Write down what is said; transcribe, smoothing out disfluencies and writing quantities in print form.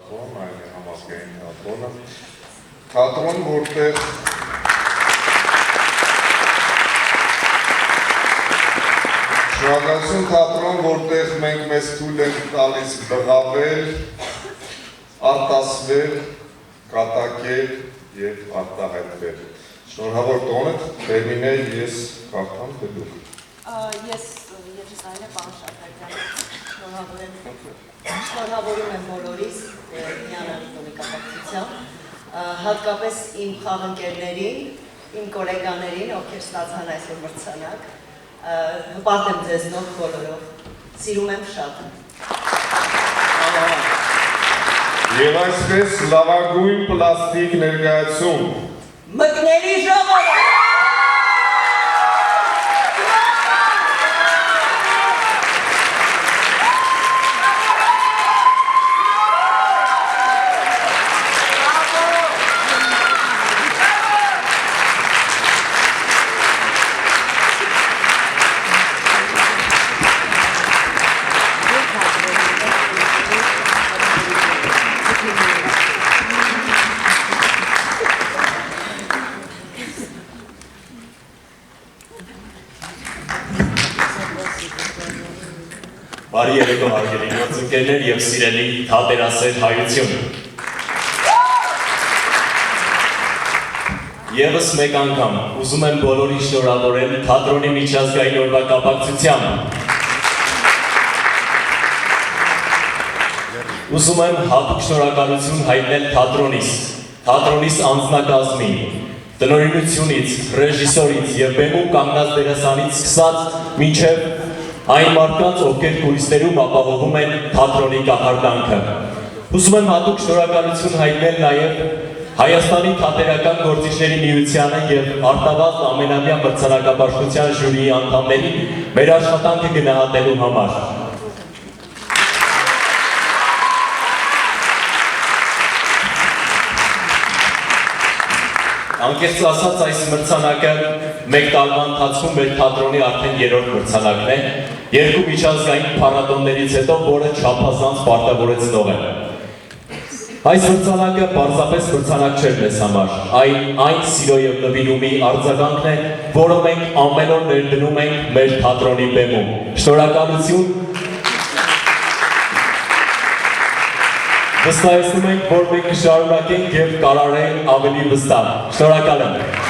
թատրոն, այն է համազգային թատրոնը, թատրոն, որտեղ շնորհակալություն թատրոն, որտեղ մենք մեզ թույլ ենք տալիս բղավել, արտասվել, կատակել և արտահայտվել։ Շնորհավոր տոնդ, Բերմինե, ես կարդամ, թե դուք։ Ես Երջիսայինե պարոն Շաքարյանը շնորհավորում եմ բոլորիս Միանալի տոնի կապակցությամբ, հատկապես իմ խաղընկերներին, իմ կոլեգաներին, ովքեր ստացան այսօր մրցանակ, հպարտ եմ ձեզնով բոլորով, սիրում եմ շատ։ Եվ այսպես լավագույն պլաստիկ ներկայացում։ Մկների ժողովուրդ։ Բարի երեկո հարգելի գործընկերներ և սիրելի թատերասեր հայություն։ Եվս մեկ անգամ ուզում եմ բոլորին շնորհավորել թատրոնի միջազգային օրվա կապակցությամբ։ Ուզում եմ հատուկ շնորհակալություն հայտնել թատրոնիս անձնակազմին, տնօրինությունից, ռեժիսորից և բեմում կանգնած դերասանից սկսած մինչև այն մարդկանց, ովքեր կուլիսներում ապահովում են թատրոնի կախարդանքը։ Ուզում եմ հատուկ շնորհակալություն հայտնել նաև Հայաստանի թատերական գործիչների միությանը և Արտավազդ ամենամյա մրցանակաբաշխության ժյուրիի անդամներին մեր աշխատանքը գնահատելու համար։ Անկեղծ ասած այս մրցանակը մեկ տարվա ընթացքում մեր թատրոնի արդեն երրորդ մրցանակն է, երկու միջազգային փառատոներից հետո, որը չափազանց պարտավորեցնող է։ Այս մրցանակը պարզապես մրցանակ չէր մեզ համար, այն սիրո և նվիրումի արձագանքն է, որը մենք ամեն օր ներդնում ենք մեր թատրոնի բեմում։ Շնորհակալություն։ Վստահեցնում ենք, որ մենք կշարունակենք և կարարենք ավելի վստահ։ Շնորհակալ եմ։